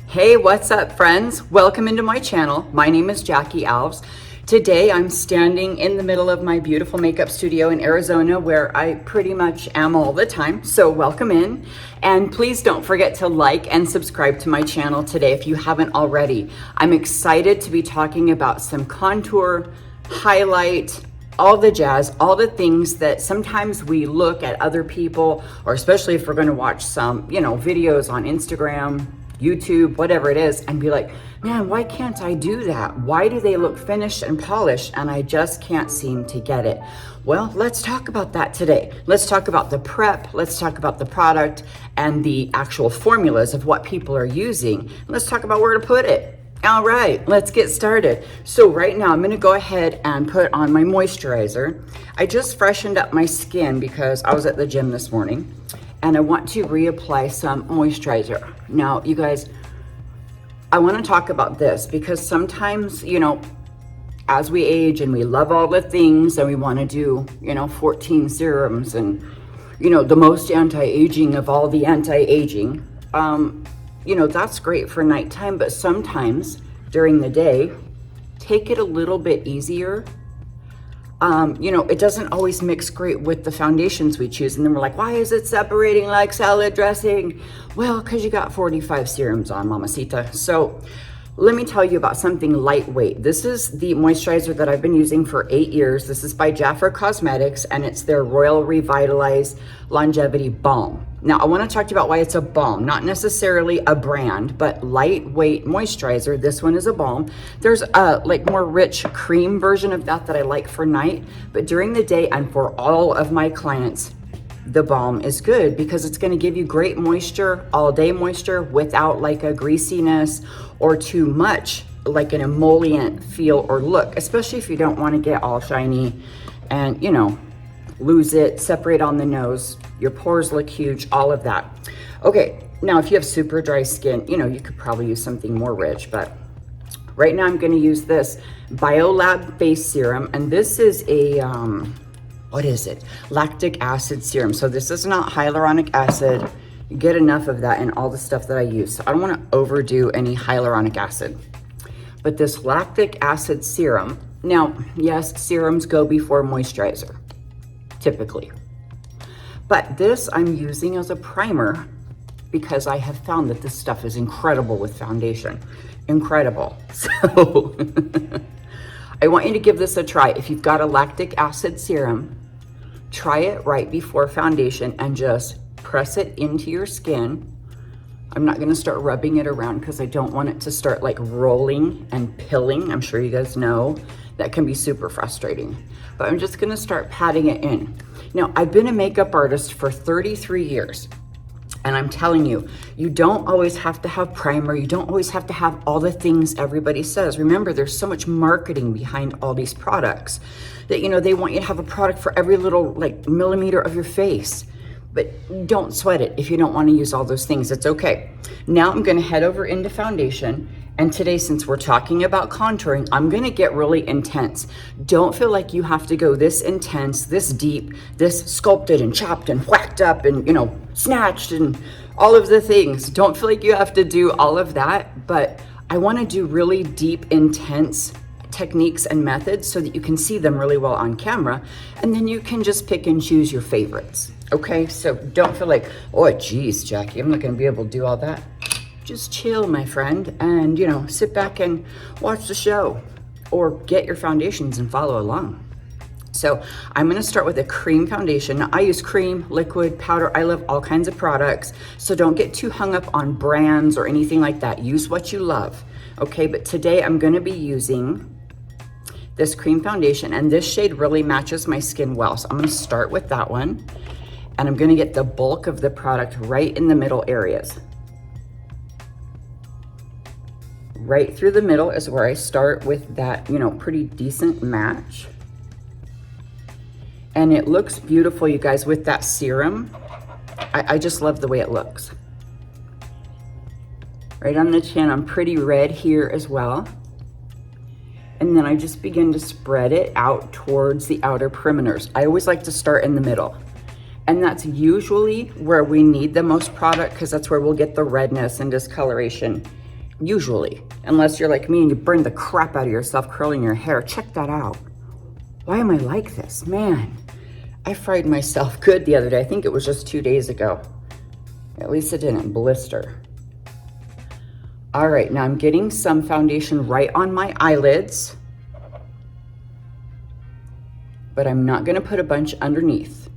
Hey, what's up, friends? Welcome into my channel. My name is Jackie Alves. Today I'm standing in the middle of my beautiful makeup studio in Arizona where I pretty much am all the time. So welcome in, and please don't forget to like and subscribe to my channel today if you haven't already. I'm excited to be talking about some contour, highlight, all the jazz, all the things that sometimes we look at other people, or especially if we're going to watch some, videos on Instagram, YouTube, whatever it is, and be like, man, why can't I do that? Why do they look finished and polished and I just can't seem to get it? Well, let's talk about that today. Let's talk about the prep. Let's talk about the product and the actual formulas of what people are using. Let's talk about where to put it. All right, let's get started. So right now I'm gonna go ahead and put on my moisturizer. I just freshened up my skin because I was at the gym this morning and I want to reapply some moisturizer. Now, you guys, I wanna talk about this because sometimes, as we age and we love all the things and we wanna do, 14 serums and, the most anti-aging of all the anti-aging, that's great for nighttime, but sometimes during the day, take it a little bit easier. It doesn't always mix great with the foundations we choose. And then we're like, why is it separating like salad dressing? Well, because you got 45 serums on, mamacita. So let me tell you about something lightweight. This is the moisturizer that I've been using for 8 years. This is by Jafra Cosmetics, and it's their Royal Revitalize Longevity Balm. Now, I want to talk to you about why it's a balm, not necessarily a brand, but lightweight moisturizer. This one is a balm. There's a more rich cream version of that I like for night, but during the day and for all of my clients, the balm is good because it's going to give you great moisture, all day moisture, without like a greasiness or too much like an emollient feel or look, especially if you don't want to get all shiny and, lose it, separate on the nose, your pores look huge, all of that. Okay, now if you have super dry skin, you could probably use something more rich, but right now I'm going to use this BioLab face serum, and this is a, what is it? Lactic acid serum. So this is not hyaluronic acid. You get enough of that in all the stuff that I use. So I don't want to overdo any hyaluronic acid. But this lactic acid serum, now, yes, serums go before moisturizer, typically. But this I'm using as a primer because I have found that this stuff is incredible with foundation. Incredible. So I want you to give this a try. If you've got a lactic acid serum, try it right before foundation and just press it into your skin. I'm not going to start rubbing it around because I don't want it to start like rolling and pilling. I'm sure you guys know that can be super frustrating, but I'm just going to start patting it in. Now, I've been a makeup artist for 33 years. And I'm telling you, you don't always have to have primer. You don't always have to have all the things everybody says. Remember, there's so much marketing behind all these products that, they want you to have a product for every little millimeter of your face. But don't sweat it if you don't want to use all those things. It's okay. Now I'm going to head over into foundation. And today, since we're talking about contouring, I'm going to get really intense. Don't feel like you have to go this intense, this deep, this sculpted and chopped and whacked up and, snatched and all of the things. Don't feel like you have to do all of that. But I want to do really deep, intense techniques and methods so that you can see them really well on camera. And then you can just pick and choose your favorites. Okay, so don't feel like, oh, geez, Jackie, I'm not going to be able to do all that. Just chill, my friend, and, sit back and watch the show or get your foundations and follow along. So I'm going to start with a cream foundation. Now, I use cream, liquid, powder. I love all kinds of products. So don't get too hung up on brands or anything like that. Use what you love. Okay, but today I'm going to be using this cream foundation, and this shade really matches my skin well. So I'm going to start with that one, and I'm going to get the bulk of the product right in the middle areas. Right through the middle is where I start with that, pretty decent match. And it looks beautiful, you guys, with that serum. I just love the way it looks. Right on the chin, I'm pretty red here as well. And then I just begin to spread it out towards the outer perimeters. I always like to start in the middle. And that's usually where we need the most product because that's where we'll get the redness and discoloration usually, unless you're like me and you burn the crap out of yourself curling your hair. Check that out. Why am I like this? Man, I fried myself good the other day. I think it was just 2 days ago. At least it didn't blister. All right, now I'm getting some foundation right on my eyelids, but I'm not gonna put a bunch underneath.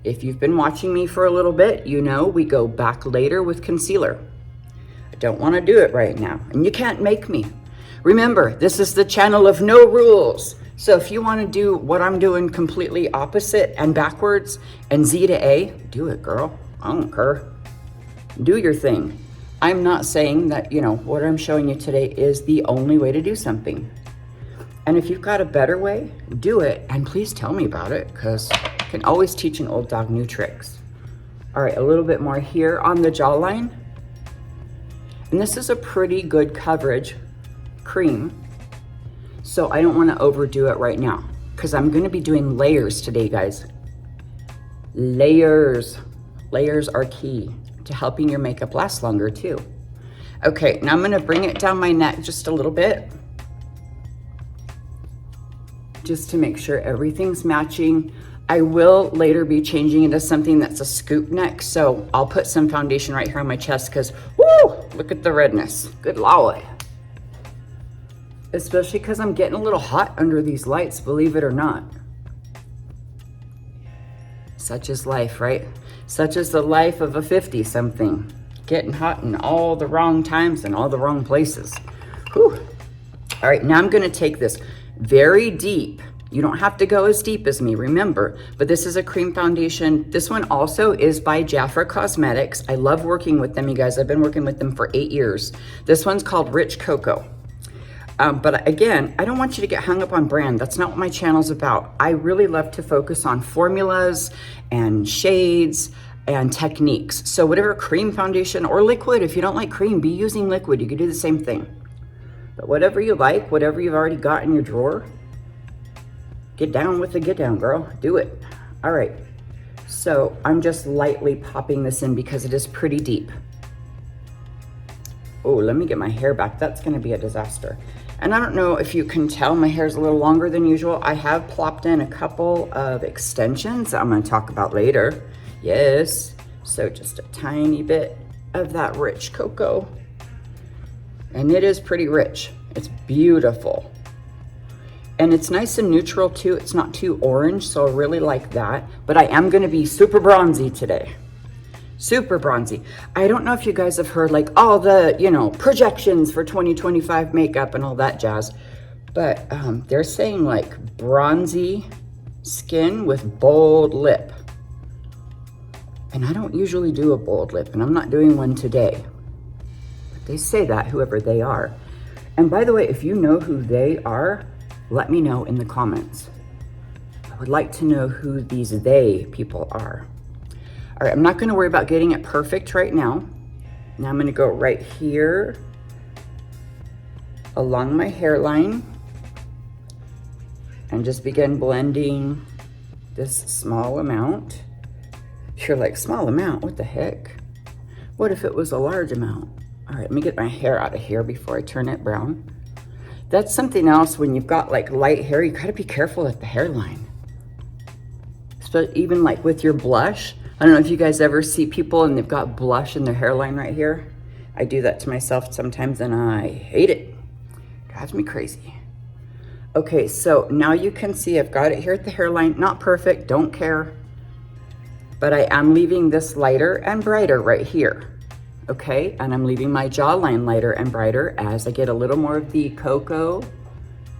If you've been watching me for a little bit, you know we go back later with concealer. I don't wanna do it right now, and you can't make me. Remember, this is the channel of no rules. So if you wanna do what I'm doing completely opposite and backwards and Z to A, do it, girl. I don't care. Do your thing. I'm not saying that, you know, what I'm showing you today is the only way to do something. And if you've got a better way, do it. And please tell me about it, because I can always teach an old dog new tricks. All right, a little bit more here on the jawline. And this is a pretty good coverage cream. So I don't want to overdo it right now, because I'm going to be doing layers today, guys. Layers are key to helping your makeup last longer too. Okay, now I'm gonna bring it down my neck just a little bit, just to make sure everything's matching. I will later be changing into something that's a scoop neck, so I'll put some foundation right here on my chest, because woo, look at the redness. Good Lord. Especially because I'm getting a little hot under these lights, believe it or not. Such is life, right? Such is the life of a 50-something. Getting hot in all the wrong times and all the wrong places. Whew. All right, now I'm gonna take this very deep. You don't have to go as deep as me, remember, but this is a cream foundation. This one also is by Jafra Cosmetics. I love working with them, you guys. I've been working with them for 8 years. This one's called Rich Cocoa. But again, I don't want you to get hung up on brand. That's not what my channel's about. I really love to focus on formulas and shades and techniques. So whatever cream foundation or liquid, if you don't like cream, be using liquid. You could do the same thing. But whatever you like, whatever you've already got in your drawer, get down with the get down, girl. Do it. All right. So I'm just lightly popping this in because it is pretty deep. Oh, let me get my hair back. That's gonna be a disaster. And I don't know if you can tell, my hair's a little longer than usual. I have plopped in a couple of extensions that I'm gonna talk about later. Yes, so just a tiny bit of that rich cocoa. And it is pretty rich. It's beautiful. And it's nice and neutral too. It's not too orange, so I really like that. But I am gonna be super bronzy today. Super bronzy. I don't know if you guys have heard like all the, you know, projections for 2025 makeup and all that jazz, but they're saying like bronzy skin with bold lip. And I don't usually do a bold lip, and I'm not doing one today. But they say that, whoever they are. And by the way, if you know who they are, let me know in the comments. I would like to know who these they people are. All right, I'm not gonna worry about getting it perfect right now. Now I'm gonna go right here along my hairline and just begin blending this small amount. You're like, small amount, what the heck? What if it was a large amount? All right, let me get my hair out of here before I turn it brown. That's something else when you've got like light hair, you gotta be careful at the hairline. So even like with your blush, I don't know if you guys ever see people and they've got blush in their hairline right here. I do that to myself sometimes and I hate it. Drives me crazy. Okay, so now you can see I've got it here at the hairline. Not perfect, don't care. But I am leaving this lighter and brighter right here. Okay, and I'm leaving my jawline lighter and brighter as I get a little more of the cocoa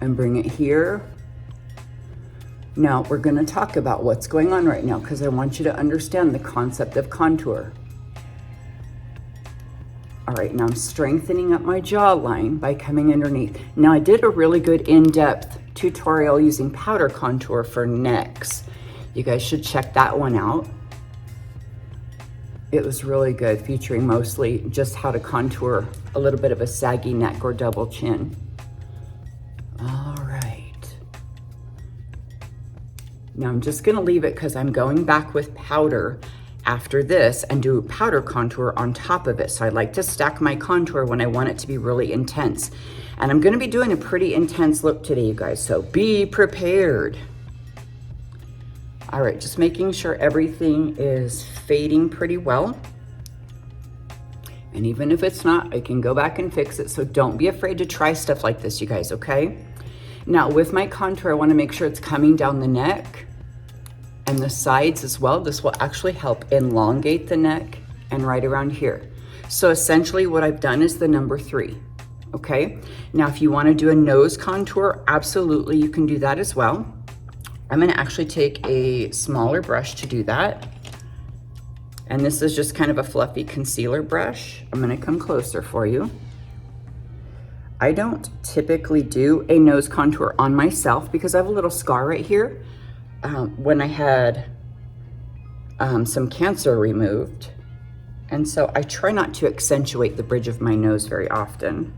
and bring it here. Now we're gonna talk about what's going on right now because I want you to understand the concept of contour. All right, now I'm strengthening up my jawline by coming underneath. Now I did a really good in-depth tutorial using powder contour for necks. You guys should check that one out. It was really good, featuring mostly just how to contour a little bit of a saggy neck or double chin. All right. Now I'm just gonna leave it because I'm going back with powder after this and do powder contour on top of it. So I like to stack my contour when I want it to be really intense. And I'm gonna be doing a pretty intense look today, you guys, so be prepared. All right, just making sure everything is fading pretty well. And even if it's not, I can go back and fix it. So don't be afraid to try stuff like this, you guys, okay? Now with my contour, I wanna make sure it's coming down the neck and the sides as well. This will actually help elongate the neck and right around here. So essentially what I've done is the number 3, okay? Now if you wanna do a nose contour, absolutely you can do that as well. I'm gonna actually take a smaller brush to do that. And this is just kind of a fluffy concealer brush. I'm gonna come closer for you. I don't typically do a nose contour on myself because I have a little scar right here. When I had some cancer removed. And so I try not to accentuate the bridge of my nose very often.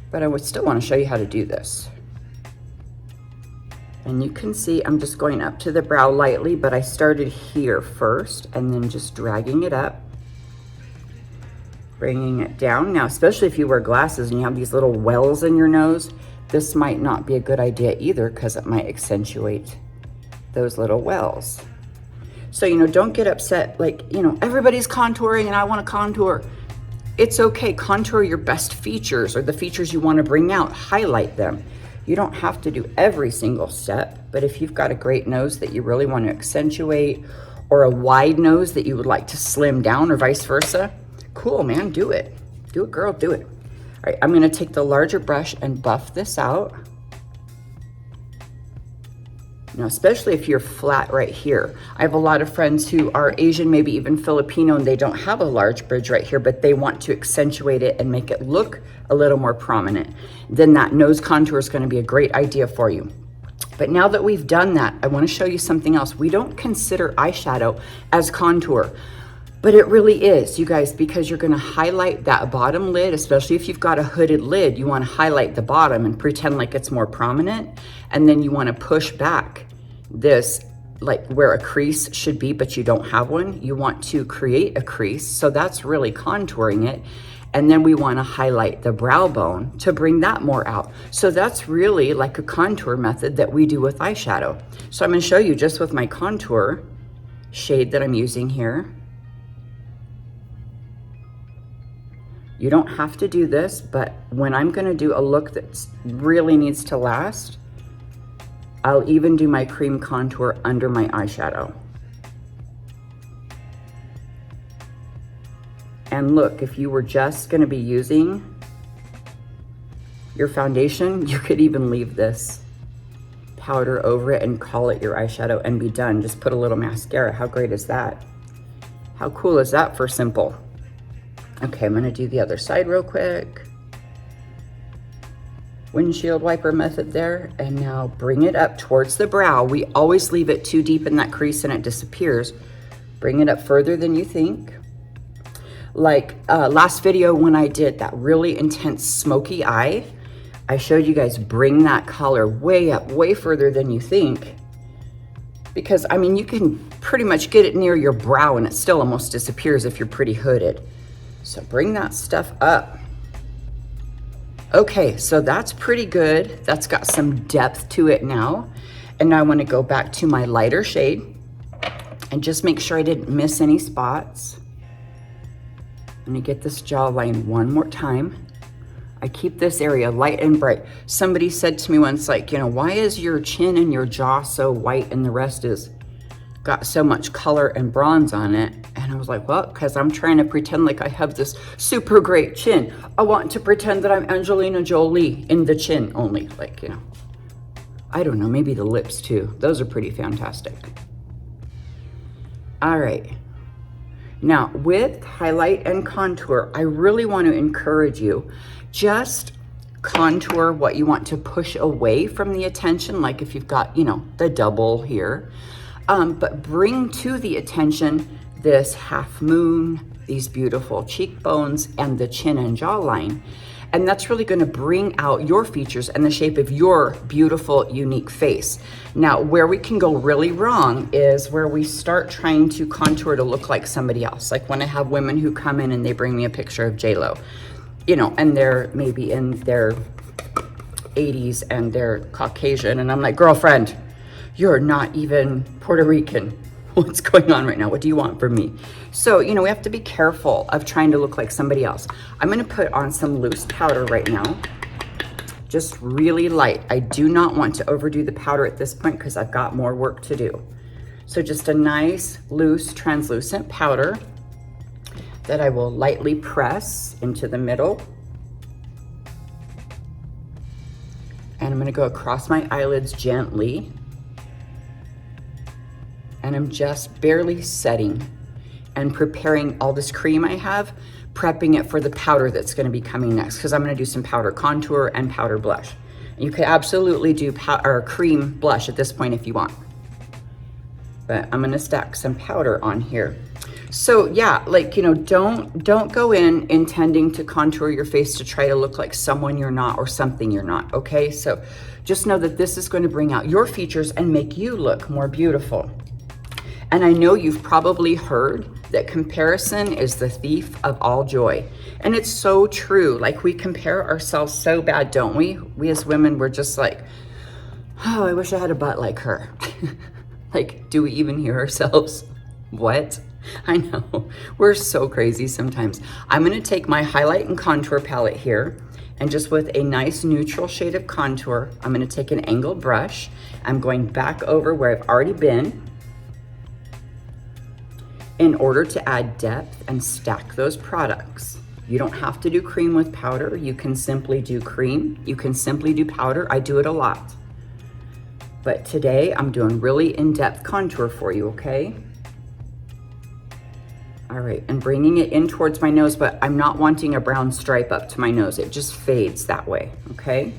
But I would still wanna show you how to do this. And you can see I'm just going up to the brow lightly, but I started here first and then just dragging it up, bringing it down. Now, especially if you wear glasses and you have these little wells in your nose, this might not be a good idea either because it might accentuate those little wells. So, you know, don't get upset like, you know, everybody's contouring and I want to contour. It's okay, contour your best features or the features you want to bring out, highlight them. You don't have to do every single step, but if you've got a great nose that you really want to accentuate or a wide nose that you would like to slim down or vice versa, cool, man, do it. Do it, girl, do it. All right, I'm gonna take the larger brush and buff this out. Now, especially if you're flat right here. I have a lot of friends who are Asian, maybe even Filipino, and they don't have a large bridge right here, but they want to accentuate it and make it look a little more prominent. Then that nose contour is gonna be a great idea for you. But now that we've done that, I wanna show you something else. We don't consider eyeshadow as contour, but it really is, you guys, because you're gonna highlight that bottom lid, especially if you've got a hooded lid, you wanna highlight the bottom and pretend like it's more prominent. And then you wanna push back this, like where a crease should be, but you don't have one. You want to create a crease. So that's really contouring it. And then we wanna highlight the brow bone to bring that more out. So that's really like a contour method that we do with eyeshadow. So I'm gonna show you just with my contour shade that I'm using here. You don't have to do this, but when I'm gonna do a look that really needs to last, I'll even do my cream contour under my eyeshadow. And look, if you were just gonna be using your foundation, you could even leave this powder over it and call it your eyeshadow and be done. Just put a little mascara. How great is that? How cool is that for simple? Okay, I'm gonna do the other side real quick. Windshield wiper method there, and now bring it up towards the brow. We always leave it too deep in that crease and it disappears. Bring it up further than you think. Like last video when I did that really intense smoky eye, I showed you guys bring that color way up, way further than you think. Because I mean, you can pretty much get it near your brow and it still almost disappears if you're pretty hooded. So bring that stuff up. Okay, so that's pretty good. That's got some depth to it now. And now I wanna go back to my lighter shade and just make sure I didn't miss any spots. I'm gonna get this jawline one more time. I keep this area light and bright. Somebody said to me once, like, you know, why is your chin and your jaw so white and the rest is got so much color and bronze on it? And I was like, well, because I'm trying to pretend like I have this super great chin. I want to pretend that I'm Angelina Jolie in the chin only. Like, you know, I don't know, maybe the lips too. Those are pretty fantastic. All right. Now with highlight and contour, I really want to encourage you, just contour what you want to push away from the attention. Like if you've got, you know, the double here, but bring to the attention this half moon, these beautiful cheekbones and the chin and jawline. And that's really gonna bring out your features and the shape of your beautiful, unique face. Now, where we can go really wrong is where we start trying to contour to look like somebody else. Like when I have women who come in and they bring me a picture of J-Lo, you know, and they're maybe in their 80s and they're Caucasian, and I'm like, girlfriend, you're not even Puerto Rican. What's going on right now? What do you want from me? So, you know, we have to be careful of trying to look like somebody else. I'm gonna put on some loose powder right now, just really light. I do not want to overdo the powder at this point because I've got more work to do. So just a nice, loose, translucent powder that I will lightly press into the middle. And I'm gonna go across my eyelids gently. And I'm just barely setting and preparing all this cream I have, prepping it for the powder that's gonna be coming next, because I'm gonna do some powder contour and powder blush. You could absolutely do cream blush at this point if you want. But I'm gonna stack some powder on here. So yeah, like, you know, don't go in intending to contour your face to try to look like someone you're not or something you're not, okay? So just know that this is going to bring out your features and make you look more beautiful. And I know you've probably heard that comparison is the thief of all joy. And it's so true. Like, we compare ourselves so bad, don't we? We as women, we're just like, oh, I wish I had a butt like her. Like, do we even hear ourselves? What? I know, we're so crazy sometimes. I'm gonna take my highlight and contour palette here, and just with a nice neutral shade of contour, I'm gonna take an angled brush. I'm going back over where I've already been in order to add depth and stack those products. You don't have to do cream with powder. You can simply do cream. You can simply do powder. I do it a lot. But today I'm doing really in-depth contour for you, okay? All right, and bringing it in towards my nose, but I'm not wanting a brown stripe up to my nose. It just fades that way, okay?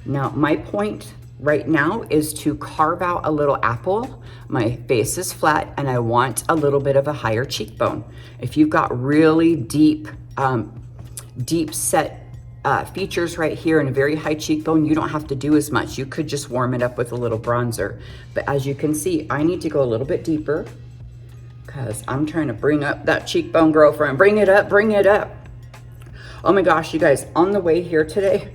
Now, my point right now is to carve out a little apple. My face is flat and I want a little bit of a higher cheekbone. If you've got really deep set features right here and a very high cheekbone, you don't have to do as much. You could just warm it up with a little bronzer. But as you can see, I need to go a little bit deeper because I'm trying to bring up that cheekbone, girlfriend. Bring it up, bring it up. Oh my gosh, you guys, on the way here today,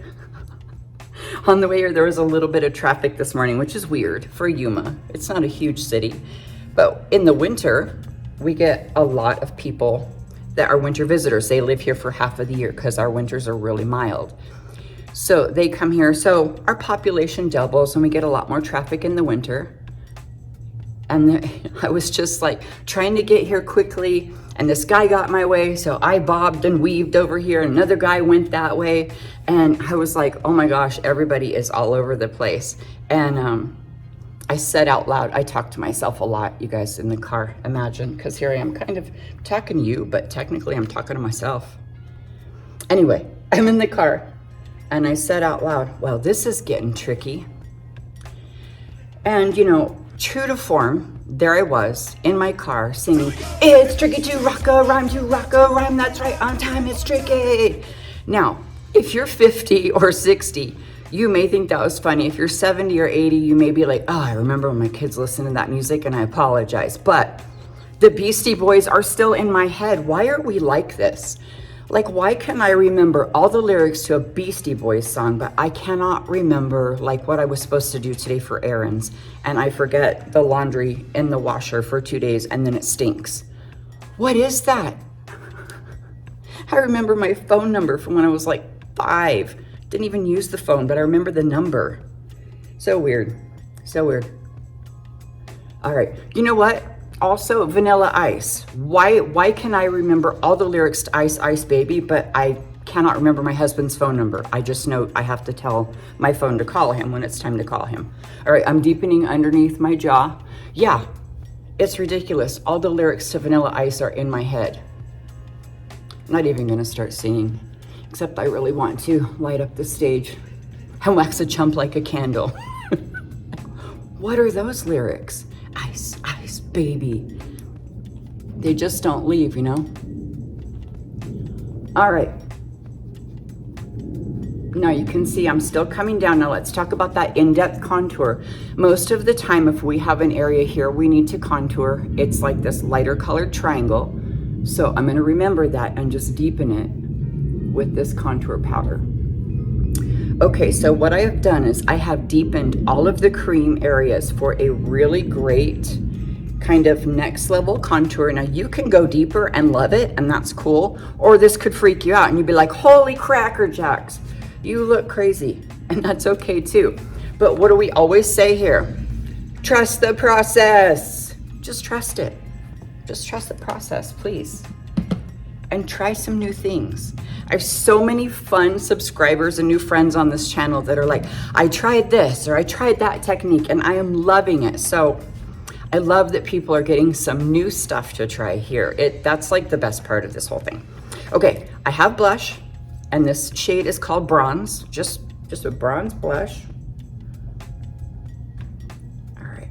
on the way here, there was a little bit of traffic this morning, which is weird for Yuma. It's not a huge city, but in the winter, we get a lot of people that are winter visitors. They live here for half of the year because our winters are really mild. So they come here, so our population doubles and we get a lot more traffic in the winter. And I was just like trying to get here quickly, and this guy got my way, so I bobbed and weaved over here, and another guy went that way, and I was like, oh my gosh, everybody is all over the place. And I said out loud, I talk to myself a lot, you guys, in the car, imagine, because here I am kind of talking to you, but technically I'm talking to myself. Anyway, I'm in the car, and I said out loud, well, this is getting tricky. And you know, true to form, there I was in my car singing, it's tricky to rock a rhyme, that's right, on time, it's tricky. Now, if you're 50 or 60, you may think that was funny. If you're 70 or 80, you may be like, oh, I remember when my kids listened to that music and I apologize. But the Beastie Boys are still in my head. Why are we like this? Like, why can I remember all the lyrics to a Beastie Boys song, but I cannot remember like what I was supposed to do today for errands, and I forget the laundry in the washer for 2 days and then it stinks? What is that? I remember my phone number from when I was like 5. Didn't even use the phone, but I remember the number. So weird, so weird. All right, you know what? Also, Vanilla Ice. Why can I remember all the lyrics to Ice Ice Baby, but I cannot remember my husband's phone number? I just know I have to tell my phone to call him when it's time to call him. All right, I'm deepening underneath my jaw. Yeah, it's ridiculous. All the lyrics to Vanilla Ice are in my head. I'm not even gonna start singing, except I really want to light up the stage and wax a chump like a candle. What are those lyrics? Ice, ice, baby. They just don't leave, you know? All right, Now you can see I'm still coming down. Now let's talk about that in-depth contour. Most of the time, if we have an area here we need to contour, it's like this lighter colored triangle. So I'm gonna remember that and just deepen it with this contour powder. Okay, so what I have done is I have deepened all of the cream areas for a really great kind of next level contour. Now you can go deeper and love it, and that's cool. Or this could freak you out and you'd be like, holy cracker jacks, you look crazy, and that's okay too. But what do we always say here? Trust the process. Just trust it. Just trust the process, please. And try some new things. I have so many fun subscribers and new friends on this channel that are like, I tried this or I tried that technique and I am loving it. So I love that people are getting some new stuff to try here. That's like the best part of this whole thing. Okay, I have blush, and this shade is called Bronze, just a bronze blush. All right,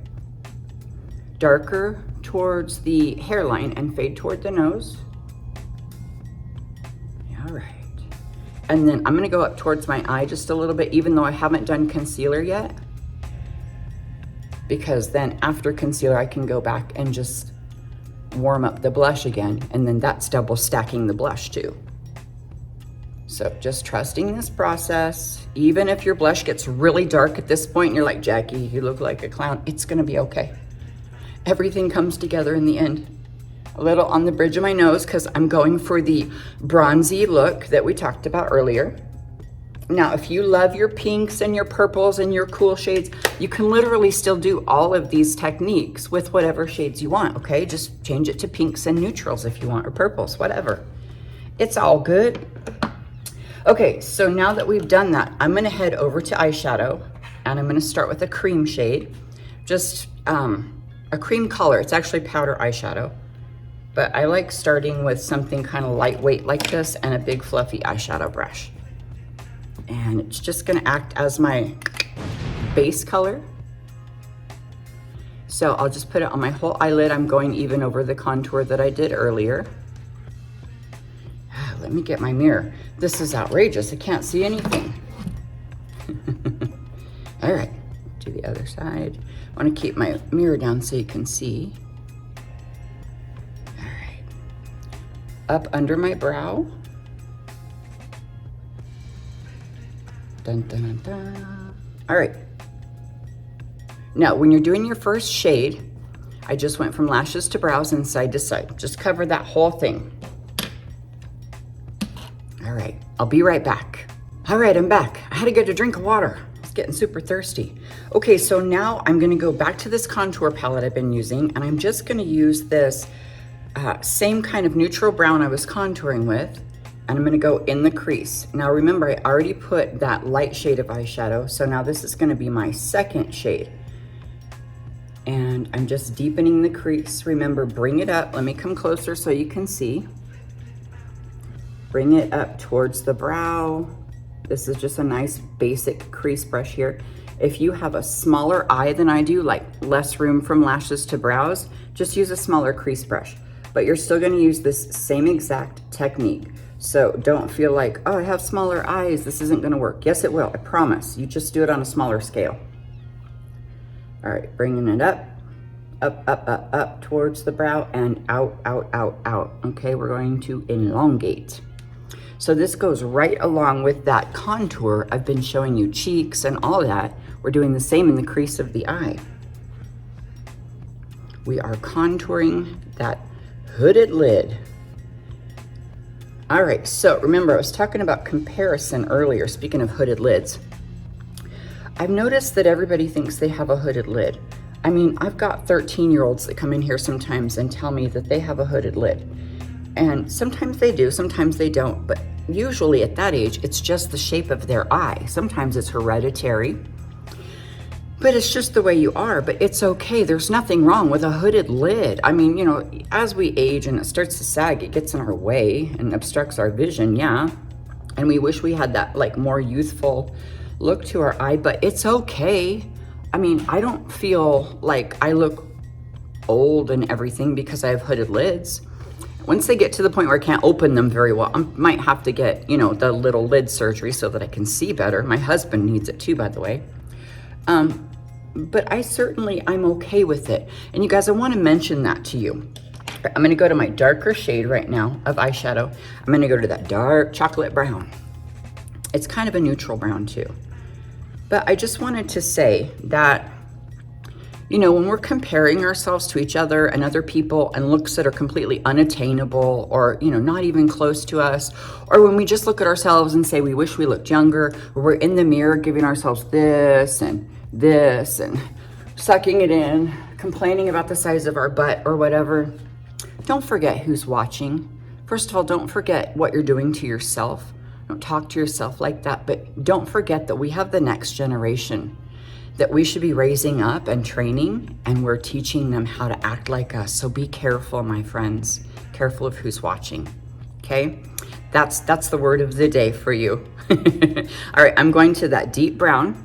darker towards the hairline and fade toward the nose. All right, and then I'm gonna go up towards my eye just a little bit, even though I haven't done concealer yet, because then after concealer I can go back and just warm up the blush again, and then that's double stacking the blush too. So just trusting this process. Even if your blush gets really dark at this point and you're like, Jackie, you look like a clown, it's gonna be okay. Everything comes together in the end. A little on the bridge of my nose because I'm going for the bronzy look that we talked about earlier. Now, if you love your pinks and your purples and your cool shades, you can literally still do all of these techniques with whatever shades you want, okay? Just change it to pinks and neutrals if you want, or purples, whatever. It's all good. Okay, so now that we've done that, I'm gonna head over to eyeshadow, and I'm gonna start with a cream shade. Just a cream color. It's actually powder eyeshadow, but I like starting with something kind of lightweight like this and a big fluffy eyeshadow brush. And it's just gonna act as my base color. So I'll just put it on my whole eyelid. I'm going even over the contour that I did earlier. Let me get my mirror. This is outrageous. I can't see anything. All right, do the other side. I want to keep my mirror down so you can see. All right, up under my brow. Dun, dun, dun, dun. All right. Now, when you're doing your first shade, I just went from lashes to brows and side to side. Just cover that whole thing. All right, I'll be right back. All right, I'm back. I had to get a drink of water. I was getting super thirsty. Okay, so now I'm gonna go back to this contour palette I've been using, and I'm just gonna use this same kind of neutral brown I was contouring with, and I'm gonna go in the crease. Now remember, I already put that light shade of eyeshadow, so now this is gonna be my second shade. And I'm just deepening the crease. Remember, bring it up. Let me come closer so you can see. Bring it up towards the brow. This is just a nice basic crease brush here. If you have a smaller eye than I do, like less room from lashes to brows, just use a smaller crease brush. But you're still gonna use this same exact technique. So don't feel like, oh, I have smaller eyes, this isn't gonna work. Yes, it will, I promise. You just do it on a smaller scale. All right, bringing it up, up towards the brow and out, out, out, out. Okay, we're going to elongate. So this goes right along with that contour. I've been showing you cheeks and all that. We're doing the same in the crease of the eye. We are contouring that hooded lid. All right, so remember I was talking about comparison earlier, speaking of hooded lids. I've noticed that everybody thinks they have a hooded lid. I mean, I've got 13-year-olds that come in here sometimes and tell me that they have a hooded lid. And sometimes they do, sometimes they don't, but usually at that age, it's just the shape of their eye. Sometimes it's hereditary, but it's just the way you are, but it's okay. There's nothing wrong with a hooded lid. I mean, you know, as we age and it starts to sag, it gets in our way and obstructs our vision, yeah. And we wish we had that like more youthful look to our eye, but it's okay. I mean, I don't feel like I look old and everything because I have hooded lids. once they get to the point where I can't open them very well, I might have to get, you know, the little lid surgery so that I can see better. My husband needs it too, by the way. But I'm okay with it. And you guys, I want to mention that to you. I'm going to go to my darker shade right now of eyeshadow. I'm going to go to that dark chocolate brown. It's kind of a neutral brown too. But I just wanted to say that, you know, when we're comparing ourselves to each other and other people and looks that are completely unattainable or, you know, not even close to us, or when we just look at ourselves and say we wish we looked younger, or we're in the mirror giving ourselves this and sucking it in, complaining about the size of our butt or whatever, don't forget who's watching. First of all, don't forget what you're doing to yourself. Don't talk to yourself like that, but don't forget that we have the next generation that we should be raising up and training, and we're teaching them how to act like us. So be careful, my friends. Careful of who's watching, okay? That's the word of the day for you. All right, I'm going to that deep brown.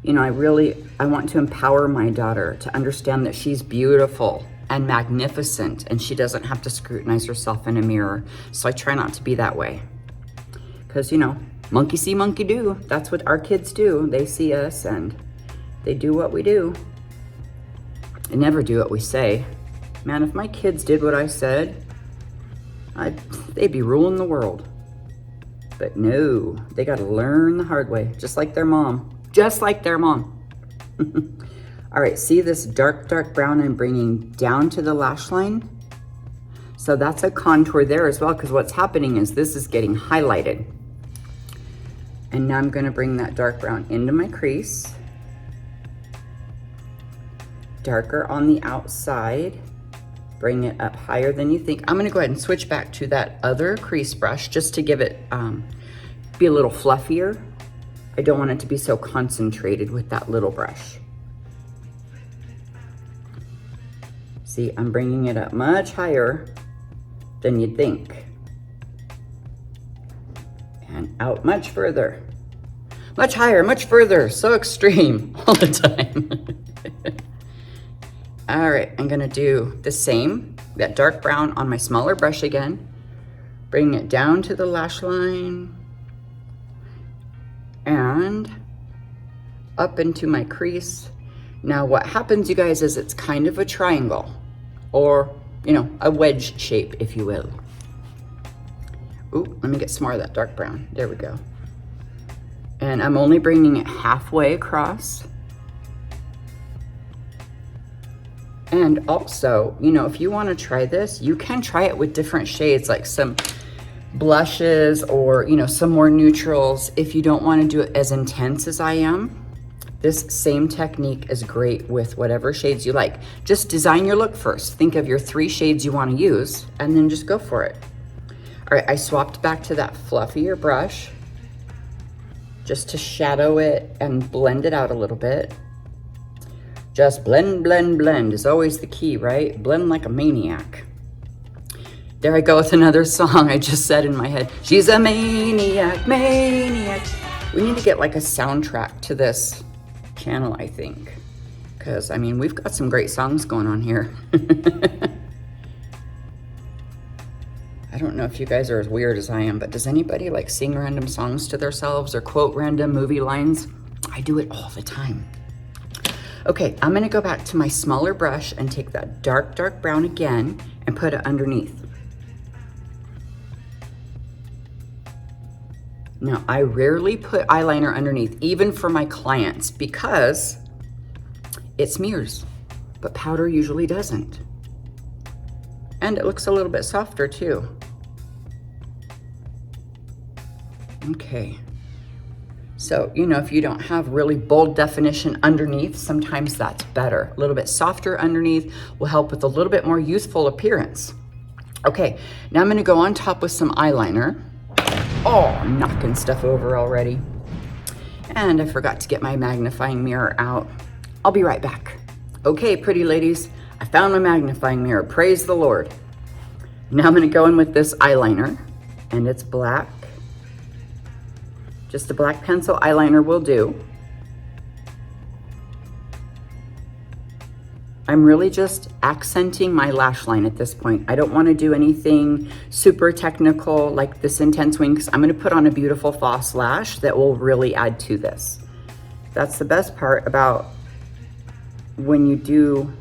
You know, I want to empower my daughter to understand that she's beautiful and magnificent, and she doesn't have to scrutinize herself in a mirror. So I try not to be that way. Because, you know, monkey see, monkey do. That's what our kids do. They see us and they do what we do. They never do what we say. Man, if my kids did what I said, they'd be ruling the world. But no, they got to learn the hard way, just like their mom. Just like their mom. All right, see this dark, dark brown I'm bringing down to the lash line? So that's a contour there as well, because what's happening is this is getting highlighted. And now I'm going to bring that dark brown into my crease. Darker on the outside. Bring it up higher than you think. I'm going to go ahead and switch back to that other crease brush just to give it, be a little fluffier. I don't want it to be so concentrated with that little brush. See, I'm bringing it up much higher than you'd think. And out much further. Much higher, much further. So extreme all the time. All right, I'm gonna do the same, that dark brown on my smaller brush again. Bring it down to the lash line. And up into my crease. Now what happens, you guys, is it's kind of a triangle, or, you know, a wedge shape, if you will. Ooh, let me get some more of that dark brown. There we go. And I'm only bringing it halfway across. And also, you know, if you want to try this, you can try it with different shades, like some blushes or, you know, some more neutrals. If you don't want to do it as intense as I am, this same technique is great with whatever shades you like. Just design your look first. Think of your 3 shades you want to use, and then just go for it. All right, I swapped back to that fluffier brush just to shadow it and blend it out a little bit. Just blend, blend, blend is always the key, right? Blend like a maniac. There I go with another song I just said in my head. She's a maniac, maniac. We need to get like a soundtrack to this channel, I think. Because, I mean, we've got some great songs going on here. I don't know if you guys are as weird as I am, but does anybody like sing random songs to themselves or quote random movie lines? I do it all the time. Okay, I'm gonna go back to my smaller brush and take that dark, dark brown again and put it underneath. Now, I rarely put eyeliner underneath, even for my clients, because it smears, but powder usually doesn't. And it looks a little bit softer too. Okay. So, you know, if you don't have really bold definition underneath, sometimes that's better. A little bit softer underneath will help with a little bit more youthful appearance. Okay, now I'm gonna go on top with some eyeliner. Oh, I'm knocking stuff over already. And I forgot to get my magnifying mirror out. I'll be right back. Okay, pretty ladies, I found my magnifying mirror, praise the Lord. Now I'm gonna go in with this eyeliner, and it's black. Just a black pencil eyeliner will do. I'm really just accenting my lash line at this point. I don't want to do anything super technical like this intense wing, because I'm going to put on a beautiful false lash that will really add to this. That's the best part about when you do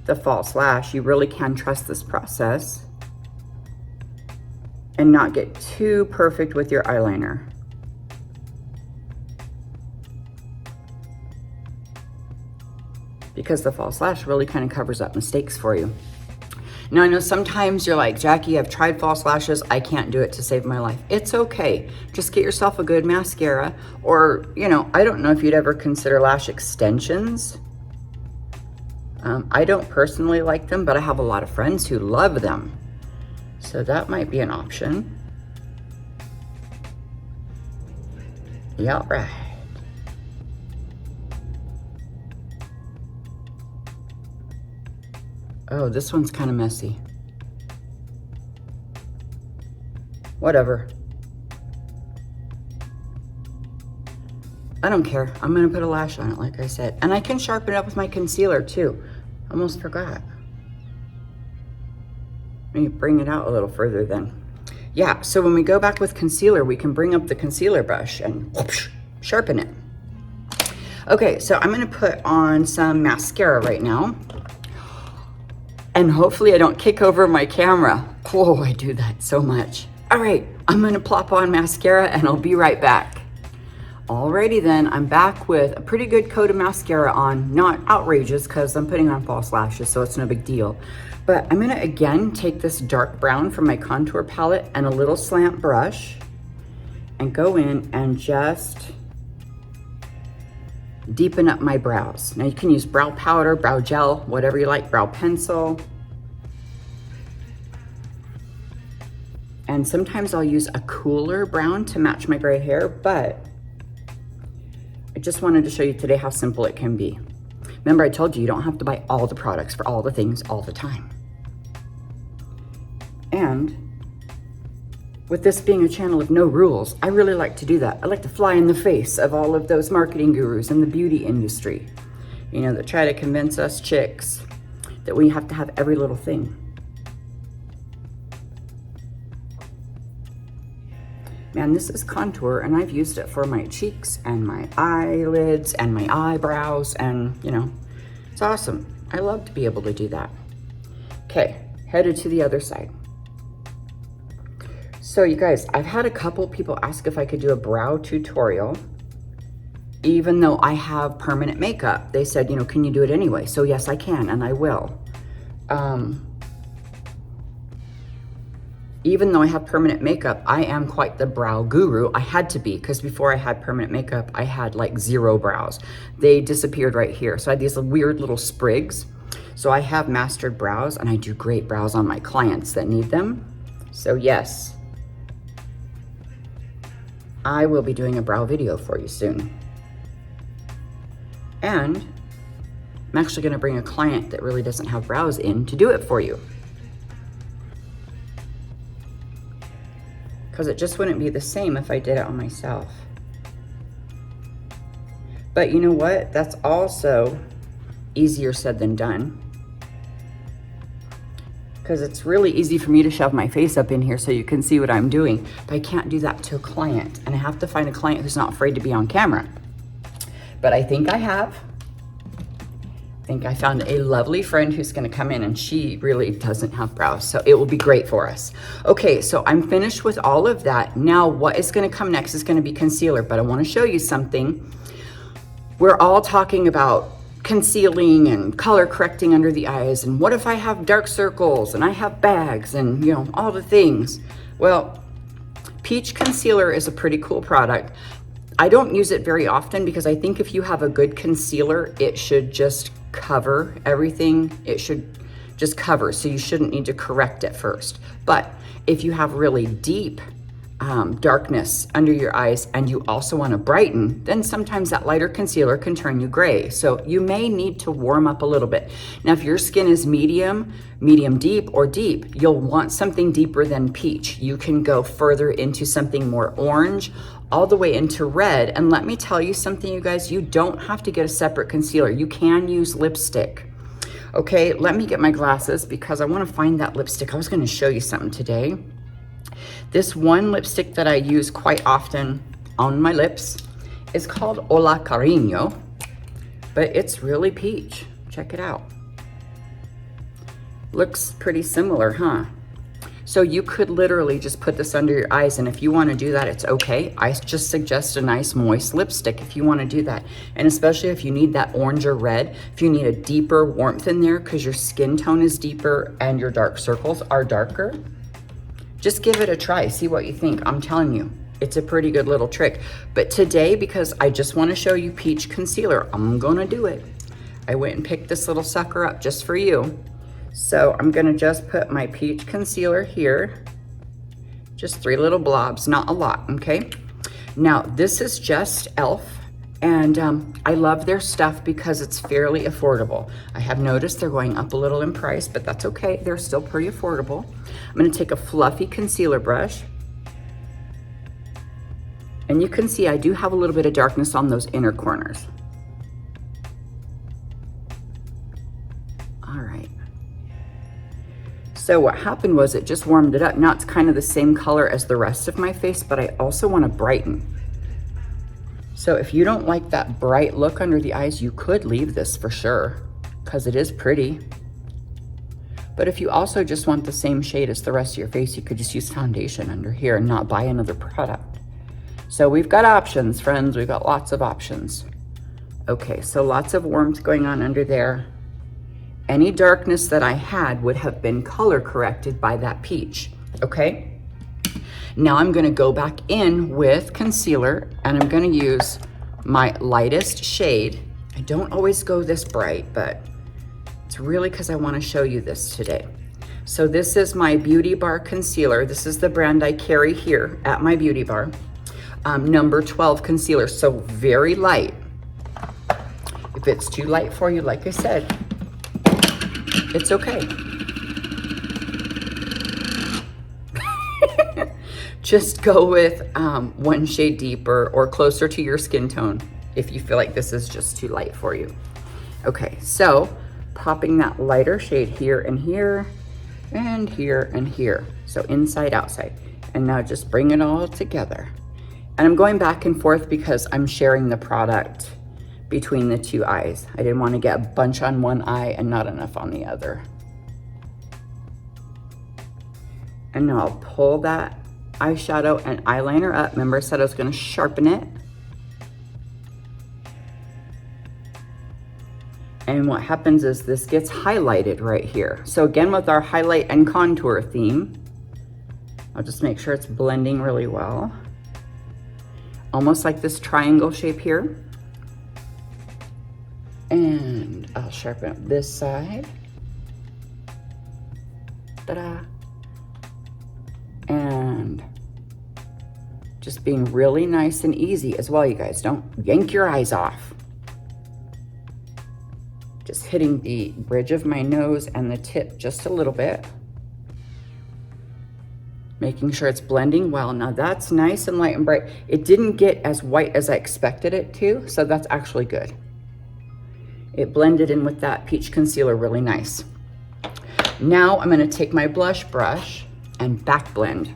the false lash. You really can trust this process and not get too perfect with your eyeliner. Because the false lash really kind of covers up mistakes for you. Now, I know sometimes you're like, Jackie, I've tried false lashes. I can't do it to save my life. It's okay. Just get yourself a good mascara, or, you know, I don't know if you'd ever consider lash extensions. I don't personally like them, but I have a lot of friends who love them. So that might be an option. Yeah, right. Oh, this one's kind of messy. Whatever. I don't care. I'm gonna put a lash on it, like I said. And I can sharpen it up with my concealer too. Almost forgot. Let me bring it out a little further then. Yeah, so when we go back with concealer, we can bring up the concealer brush and whoosh, sharpen it. Okay, so I'm gonna put on some mascara right now. And hopefully I don't kick over my camera. Oh, I do that so much. All right, I'm gonna plop on mascara and I'll be right back. Alrighty then, I'm back with a pretty good coat of mascara on. Not outrageous because I'm putting on false lashes, so it's no big deal. But I'm gonna again take this dark brown from my contour palette and a little slant brush and go in and just deepen up my brows. Now you can use brow powder, brow gel, whatever you like, brow pencil. And sometimes I'll use a cooler brown to match my gray hair, but I just wanted to show you today how simple it can be. Remember, I told you you don't have to buy all the products for all the things all the time. And with this being a channel of no rules, I really like to do that. I like to fly in the face of all of those marketing gurus in the beauty industry, you know, that try to convince us chicks that we have to have every little thing. Man, this is contour, and I've used it for my cheeks and my eyelids and my eyebrows, and you know, it's awesome. I love to be able to do that. Okay, headed to the other side. So you guys, I've had a couple people ask if I could do a brow tutorial, even though I have permanent makeup. They said, you know, can you do it anyway? So yes, I can, and I will. Even though I have permanent makeup, I am quite the brow guru. I had to be, because before I had permanent makeup, I had like 0 brows. They disappeared right here. So I had these weird little sprigs. So I have mastered brows, and I do great brows on my clients that need them. So yes, I will be doing a brow video for you soon. And I'm actually gonna bring a client that really doesn't have brows in to do it for you. Because it just wouldn't be the same if I did it on myself. But you know what? That's also easier said than done. Because it's really easy for me to shove my face up in here so you can see what I'm doing, but I can't do that to a client, and I have to find a client who's not afraid to be on camera. But I think I have. I think I found a lovely friend who's gonna come in, and she really doesn't have brows, so it will be great for us. Okay, so I'm finished with all of that. Now what is gonna come next is gonna be concealer, but I wanna show you something. We're all talking about concealing and color correcting under the eyes, and what if I have dark circles and I have bags and, you know, all the things. Well, Peach Concealer is a pretty cool product. I don't use it very often because I think if you have a good concealer, it should just cover everything. It should just cover, so you shouldn't need to correct it first. But if you have really deep darkness under your eyes and you also want to brighten, then sometimes that lighter concealer can turn you gray. So you may need to warm up a little bit. Now, if your skin is medium deep, or deep, you'll want something deeper than peach. You can go further into something more orange, all the way into red. And let me tell you something, you guys, you don't have to get a separate concealer. You can use lipstick. Okay, let me get my glasses because I want to find that lipstick. I was going to show you something today. This one lipstick that I use quite often on my lips is called Hola Cariño, but it's really peach. Check it out. Looks pretty similar, huh? So you could literally just put this under your eyes, and if you want to do that, it's okay. I just suggest a nice moist lipstick if you want to do that. And especially if you need that orange or red, if you need a deeper warmth in there because your skin tone is deeper and your dark circles are darker, just give it a try. See what you think. I'm telling you, it's a pretty good little trick. But today, because I just want to show you peach concealer, I'm going to do it. I went and picked this little sucker up just for you. So I'm gonna just put my peach concealer here, just 3 little blobs, not a lot, okay? Now this is just Elf, and I love their stuff because it's fairly affordable. I have noticed they're going up a little in price, but that's okay, they're still pretty affordable. I'm gonna take a fluffy concealer brush, and you can see I do have a little bit of darkness on those inner corners. All right. So what happened was it just warmed it up. Now it's kind of the same color as the rest of my face, but I also want to brighten. So if you don't like that bright look under the eyes, you could leave this for sure, because it is pretty. But if you also just want the same shade as the rest of your face, you could just use foundation under here and not buy another product. So we've got options, friends. We've got lots of options. Okay, so lots of warmth going on under there. Any darkness that I had would have been color corrected by that peach, okay? Now I'm gonna go back in with concealer, and I'm gonna use my lightest shade. I don't always go this bright, but it's really because I wanna show you this today. So this is my Beauty Bar concealer. This is the brand I carry here at my Beauty Bar. Number 12 concealer, so very light. If it's too light for you, like I said, it's okay. Just go with 1 shade deeper or closer to your skin tone if you feel like this is just too light for you. Okay, so popping that lighter shade here and here and here and here. So inside, outside. And now just bring it all together. And I'm going back and forth because I'm sharing the product between the 2 eyes. I didn't want to get a bunch on one eye and not enough on the other. And now I'll pull that eyeshadow and eyeliner up. Remember I said I was going to sharpen it. And what happens is this gets highlighted right here. So again, with our highlight and contour theme, I'll just make sure it's blending really well. Almost like this triangle shape here. And I'll sharpen up this side. Ta-da. And just being really nice and easy as well, you guys. Don't yank your eyes off. Just hitting the bridge of my nose and the tip just a little bit. Making sure it's blending well. Now that's nice and light and bright. It didn't get as white as I expected it to, so that's actually good. It blended in with that peach concealer really nice. Now I'm gonna take my blush brush and back blend.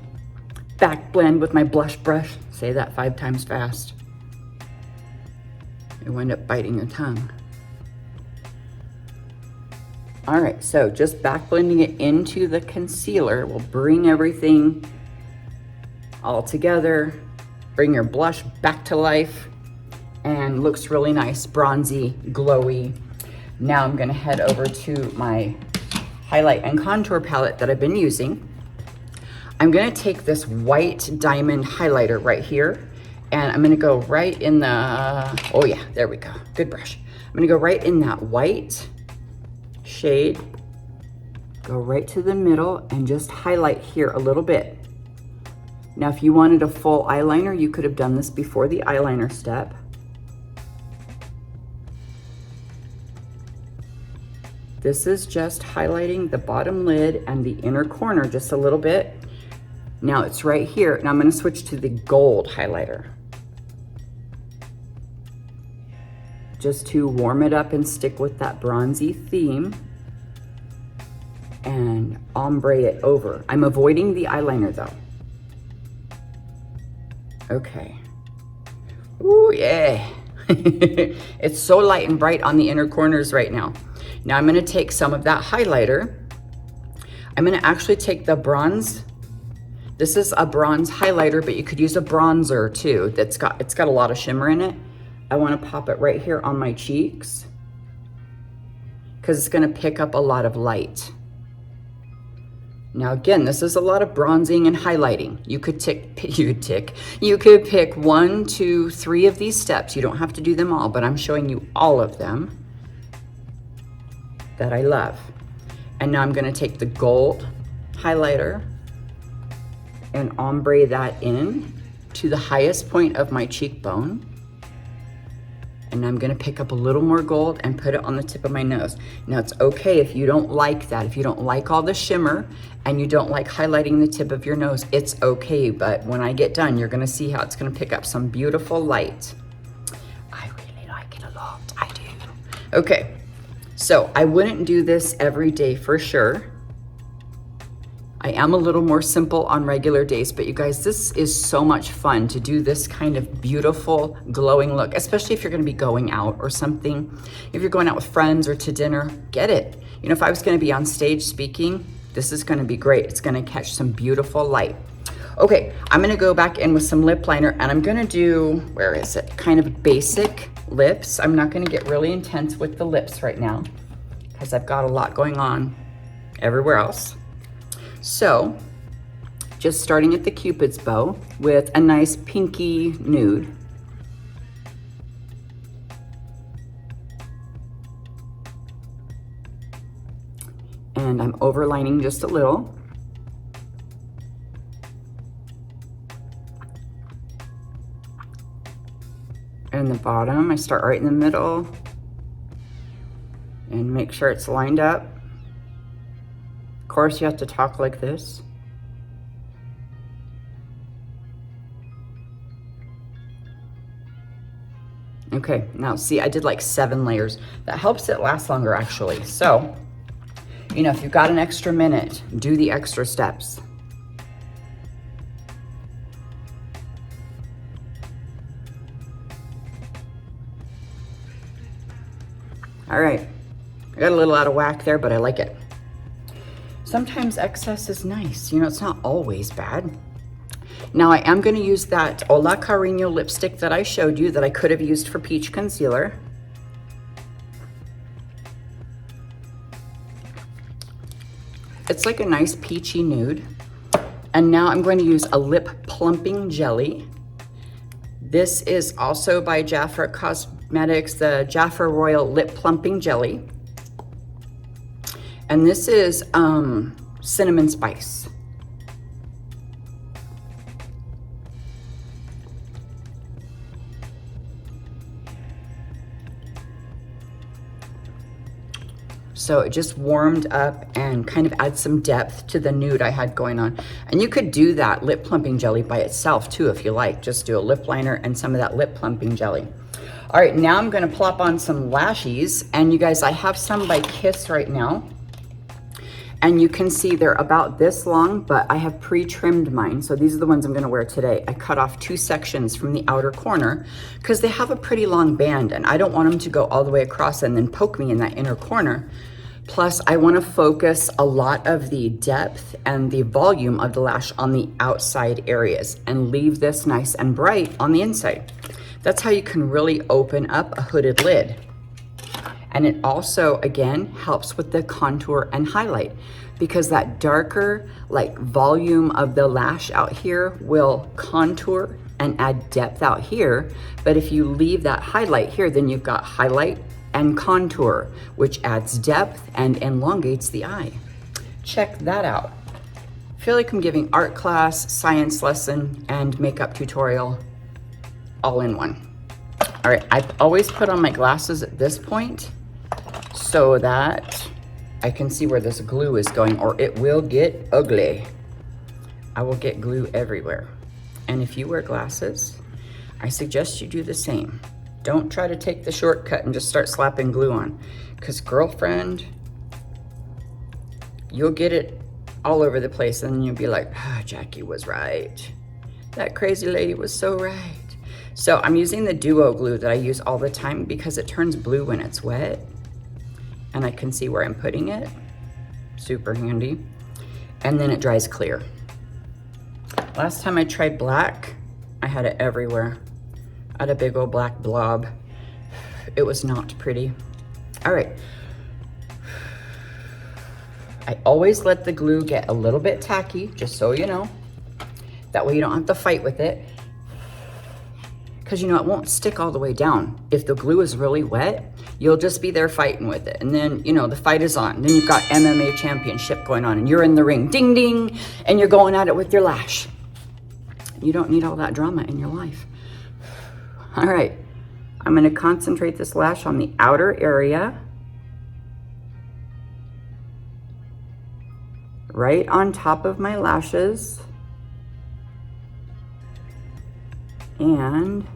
Back blend with my blush brush. Say that 5 times fast. You wind up biting your tongue. All right, so just back blending it into the concealer will bring everything all together, bring your blush back to life, and looks really nice, bronzy, glowy. Now I'm gonna head over to my highlight and contour palette that I've been using. I'm gonna take this white diamond highlighter right here, and I'm gonna go right in the, oh yeah, there we go, good brush. I'm gonna go right in that white shade, go right to the middle and just highlight here a little bit. Now, if you wanted a full eyeliner, you could have done this before the eyeliner step. This is just highlighting the bottom lid and the inner corner just a little bit. Now it's right here. Now I'm going to switch to the gold highlighter, just to warm it up and stick with that bronzy theme. and ombre it over. I'm avoiding the eyeliner though. Okay. Ooh, yeah. It's so light and bright on the inner corners right now. Now I'm gonna take some of that highlighter. I'm gonna actually take the bronze. This is a bronze highlighter, but you could use a bronzer too. It's got a lot of shimmer in it. I wanna pop it right here on my cheeks because it's gonna pick up a lot of light. Now again, this is a lot of bronzing and highlighting. You could pick 1, 2, 3 of these steps. You don't have to do them all, but I'm showing you all of them that I love. And now I'm gonna take the gold highlighter and ombre that in to the highest point of my cheekbone. And I'm gonna pick up a little more gold and put it on the tip of my nose. Now it's okay if you don't like that, if you don't like all the shimmer and you don't like highlighting the tip of your nose, it's okay. But when I get done, you're gonna see how it's gonna pick up some beautiful light. I really like it a lot, I do. Okay, so I wouldn't do this every day for sure. I am a little more simple on regular days, but you guys, this is so much fun to do this kind of beautiful glowing look, especially if you're gonna be going out or something. If you're going out with friends or to dinner, get it. You know, if I was gonna be on stage speaking, this is gonna be great. It's gonna catch some beautiful light. Okay, I'm gonna go back in with some lip liner and I'm gonna do, where is it? Kind of basic lips. I'm not gonna get really intense with the lips right now because I've got a lot going on everywhere else. So, just starting at the Cupid's bow with a nice pinky nude. And I'm overlining just a little. And the bottom, I start right in the middle and make sure it's lined up. Of course, you have to talk like this. Okay, now see, I did like 7 layers. That helps it last longer actually. So, you know, if you've got an extra minute, do the extra steps. All right, I got a little out of whack there, but I like it. Sometimes excess is nice. You know, it's not always bad. Now I am gonna use that Hola Cariño lipstick that I showed you that I could have used for peach concealer. It's like a nice peachy nude. And now I'm going to use a lip plumping jelly. This is also by Jafra Cosmetics, the Jafra Royal Lip Plumping Jelly. And this is cinnamon spice. So it just warmed up and kind of adds some depth to the nude I had going on. And you could do that lip plumping jelly by itself too if you like. Just do a lip liner and some of that lip plumping jelly. All right, now I'm gonna plop on some lashes. And you guys, I have some by Kiss right now. And you can see they're about this long, but I have pre-trimmed mine. So these are the ones I'm gonna wear today. I cut off 2 sections from the outer corner because they have a pretty long band and I don't want them to go all the way across and then poke me in that inner corner. Plus, I wanna focus a lot of the depth and the volume of the lash on the outside areas and leave this nice and bright on the inside. That's how you can really open up a hooded lid. And it also, again, helps with the contour and highlight because that darker like volume of the lash out here will contour and add depth out here. But if you leave that highlight here, then you've got highlight and contour, which adds depth and elongates the eye. Check that out. I feel like I'm giving art class, science lesson, and makeup tutorial all in one. All right, I've always put on my glasses at this point so that I can see where this glue is going or it will get ugly. I will get glue everywhere. And if you wear glasses, I suggest you do the same. Don't try to take the shortcut and just start slapping glue on because girlfriend, you'll get it all over the place, and you'll be like, ah, Jackie was right. That crazy lady was so right. So I'm using the duo glue that I use all the time because it turns blue when it's wet, and I can see where I'm putting it. Super handy. And then it dries clear. Last time I tried black, I had it everywhere. I had a big old black blob. It was not pretty. All right. I always let the glue get a little bit tacky, just so you know. That way you don't have to fight with it. Because, you know, it won't stick all the way down. If the glue is really wet, you'll just be there fighting with it. And then, you know, the fight is on. Then you've got MMA championship going on, and you're in the ring, ding, ding, and you're going at it with your lash. You don't need all that drama in your life. All right, I'm gonna concentrate this lash on the outer area. Right on top of my lashes. And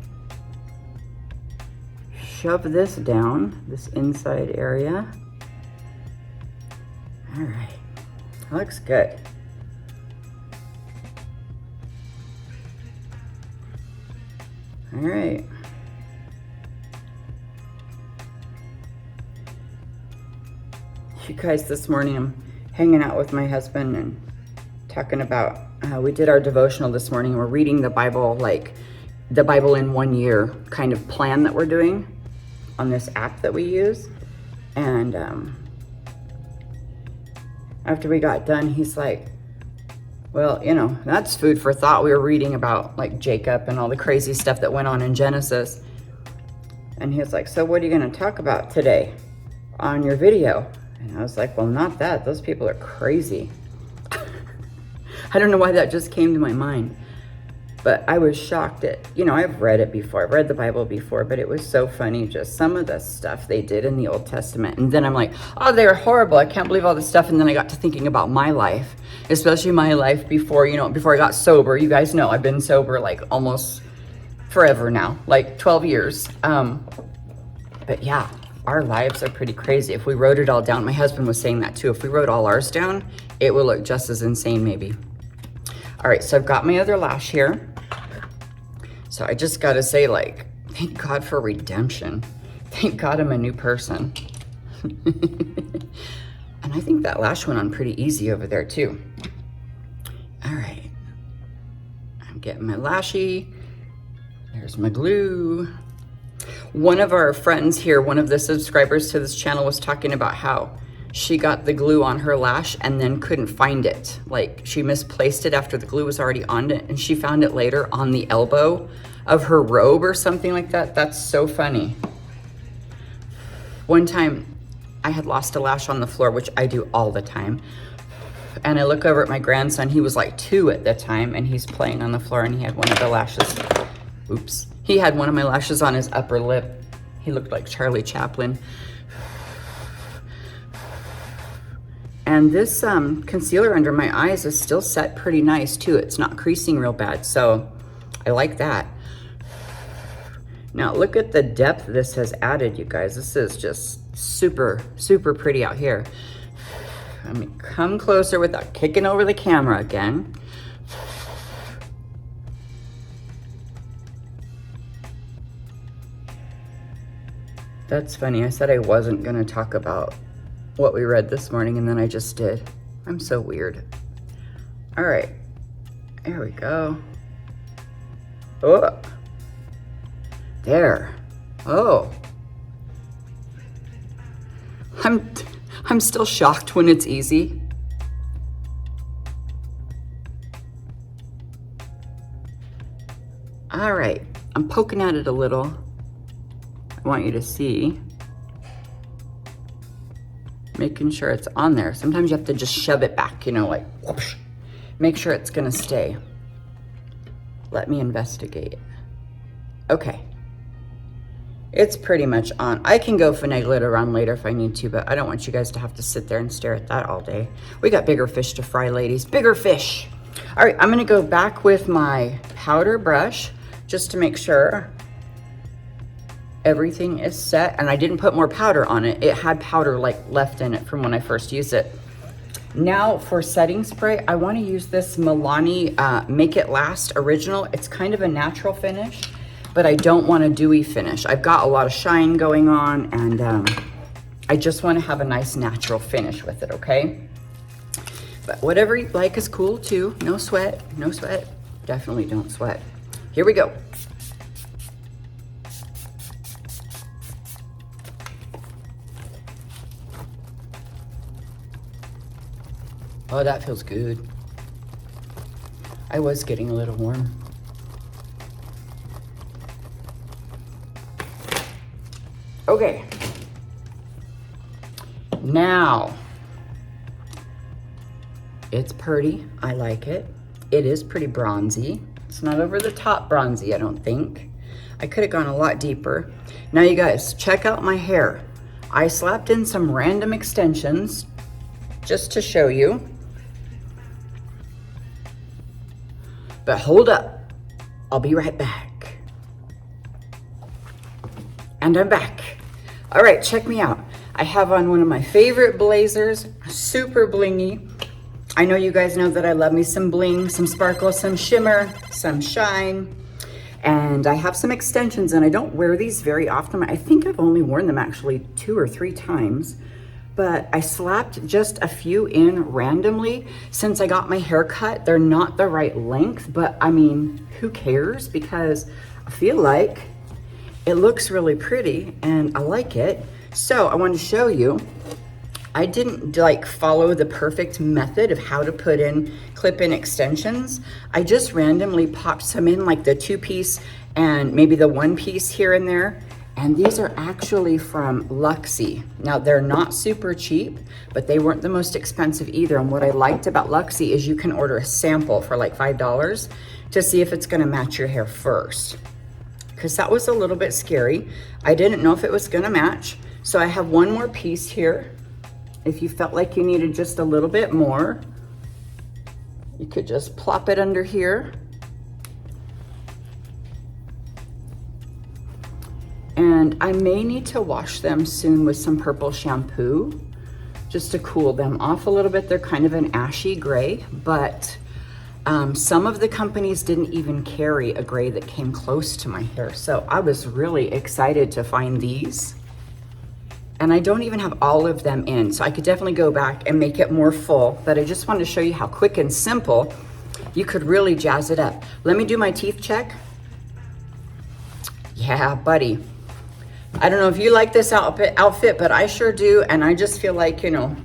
shove this down, this inside area. All right, that looks good. All right. You guys, this morning I'm hanging out with my husband and talking about, we did our devotional this morning. We're reading the Bible, like the Bible in 1 year kind of plan that we're doing on this app that we use. And after we got done, he's like, well, you know, that's food for thought. We were reading about like Jacob and all the crazy stuff that went on in Genesis. And he was like, so what are you going to talk about today on your video? And I was like, well, not that. Those people are crazy. I don't know why that just came to my mind. But I was shocked at, you know, I've read it before. I've read the Bible before, but it was so funny, just some of the stuff they did in the Old Testament. And then I'm like, oh, they're horrible. I can't believe all this stuff. And then I got to thinking about my life, especially my life before, you know, before I got sober. You guys know I've been sober like almost forever now, like 12 years. But yeah, our lives are pretty crazy. If we wrote it all down, my husband was saying that too. If we wrote all ours down, it would look just as insane maybe. All right, so I've got my other lash here. So I just gotta say, like, thank God for redemption. Thank God I'm a new person. And I think that lash went on pretty easy over there too. All right, I'm getting my lashy. There's my glue. One of our friends here, one of the subscribers to this channel, was talking about how she got the glue on her lash and then couldn't find it. Like she misplaced it after the glue was already on it, and she found it later on the elbow of her robe or something like that. That's so funny. One time I had lost a lash on the floor, which I do all the time. And I look over at my grandson, he was like 2 at the time, and he's playing on the floor, and he had one of the lashes, oops. He had one of my lashes on his upper lip. He looked like Charlie Chaplin. And this concealer under my eyes is still set pretty nice too. It's not creasing real bad, so I like that. Now look at the depth this has added, you guys. This is just super, super pretty out here. Let me come closer without kicking over the camera again. That's funny. I said I wasn't going to talk about what we read this morning, and then I just did. I'm so weird. All right. There we go. Oh. There. Oh. I'm still shocked when it's easy. All right. I'm poking at it a little. I want you to see. Making sure it's on there. Sometimes you have to just shove it back, you know, like whoosh. Make sure it's gonna stay. Let me investigate. Okay. It's pretty much on. I can go finagle it around later if I need to, but I don't want you guys to have to sit there and stare at that all day. We got bigger fish to fry, ladies. Bigger fish. All right, I'm gonna go back with my powder brush just to make sure everything is set, and I didn't put more powder on it. It had powder like left in it from when I first used it. Now for setting spray, I want to use this Milani Make It Last Original. It's kind of a natural finish, but I don't want a dewy finish. I've got a lot of shine going on, and I just want to have a nice natural finish with it, okay? But whatever you like is cool too. No sweat, no sweat. Definitely don't sweat. Here we go. Oh, that feels good. I was getting a little warm. Okay. Now, it's pretty. I like it. It is pretty bronzy. It's not over the top bronzy, I don't think. I could have gone a lot deeper. Now you guys, check out my hair. I slapped in some random extensions just to show you. But hold up, I'll be right back. And I'm back. All right, check me out. I have on one of my favorite blazers, super blingy. I know you guys know that I love me some bling, some sparkle, some shimmer, some shine. And I have some extensions, and I don't wear these very often. I think I've only worn them actually 2 or 3 times. But I slapped just a few in randomly. Since I got my hair cut, they're not the right length, but I mean, who cares? Because I feel like it looks really pretty and I like it. So I wanted to show you, I didn't like follow the perfect method of how to put in clip-in extensions. I just randomly popped some in, like the 2-piece and maybe the 1-piece here and there. And these are actually from Luxie. Now they're not super cheap, but they weren't the most expensive either. And what I liked about Luxie is you can order a sample for like $5 to see if it's gonna match your hair first. Because that was a little bit scary. I didn't know if it was gonna match. So I have one more piece here. If you felt like you needed just a little bit more, you could just plop it under here. And I may need to wash them soon with some purple shampoo just to cool them off a little bit. They're kind of an ashy gray, but some of the companies didn't even carry a gray that came close to my hair. So I was really excited to find these. And I don't even have all of them in, so I could definitely go back and make it more full, but I just wanted to show you how quick and simple you could really jazz it up. Let me do my teeth check. Yeah, buddy. I don't know if you like this outfit, but I sure do. And I just feel like, you know,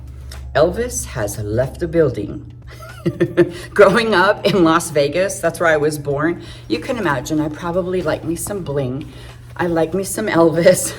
Elvis has left the building. Growing up in Las Vegas, that's where I was born. You can imagine I probably like me some bling. I like me some Elvis.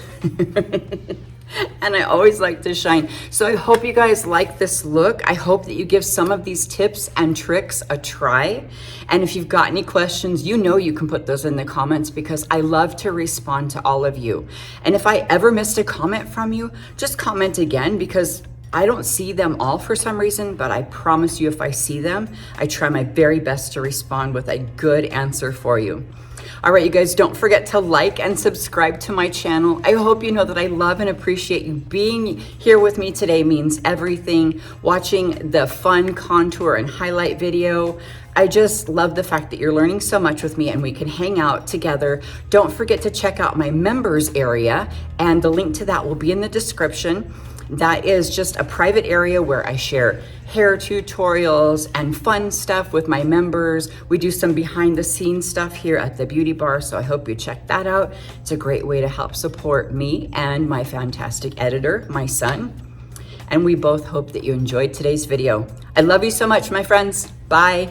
And I always like to shine. So I hope you guys like this look. I hope that you give some of these tips and tricks a try. And if you've got any questions, you know you can put those in the comments because I love to respond to all of you. And if I ever missed a comment from you, just comment again because I don't see them all for some reason, but I promise you if I see them, I try my very best to respond with a good answer for you. All right, you guys, don't forget to like and subscribe to my channel. I hope you know that I love and appreciate you. Being here with me today means everything. Watching the fun contour and highlight video. I just love the fact that you're learning so much with me and we can hang out together. Don't forget to check out my members area, and the link to that will be in the description. That is just a private area where I share hair tutorials and fun stuff with my members. We do some behind the scenes stuff here at the beauty bar, so I hope you check that out. It's a great way to help support me and my fantastic editor, my son. And we both hope that you enjoyed today's video. I love you so much, my friends. Bye.